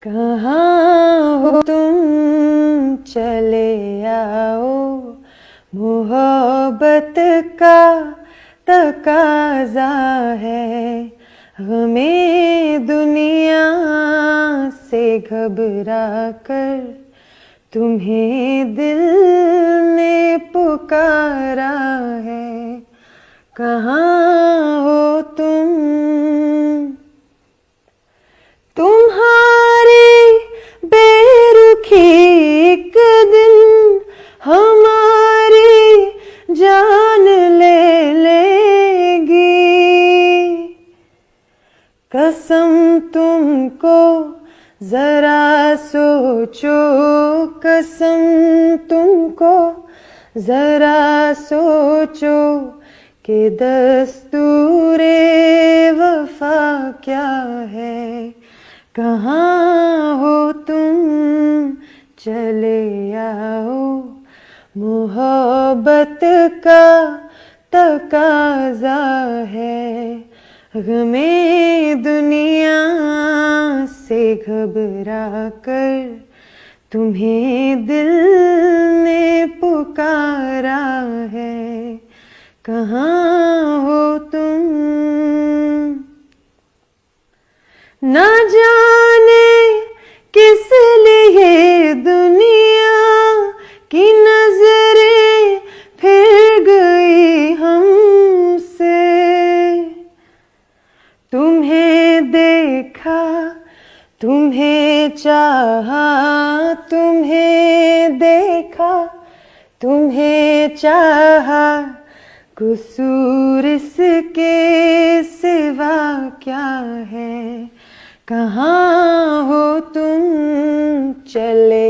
कहाँ हो तुम, चले आओ, मोहब्बत का तकाजा है। हमें दुनिया से घबरा कर तुम्हें दिल ने पुकारा है। कहाँ हो तुम, तुम्हारी बेरुखी एक दिन हमारी जान ले लेगी। कसम तुमको जरा सोचो, कसम तुमको जरा सोचो कि दस्तूरे वफा क्या है। कहाँ हो तुम, चले आओ, मोहब्बत का तकाजा है। हमें दुनिया से घबरा कर तुम्हें दिल ने पुकारा है। कहाँ हो तुम, ना जाने किस लिए दुनिया की नजरें फिर गई हमसे। तुम्हें देखा, तुम्हें चाहा, तुम्हें देखा, तुम्हें चाहा, कसूर इसके सिवा क्या है। कहाँ हो तुम, चले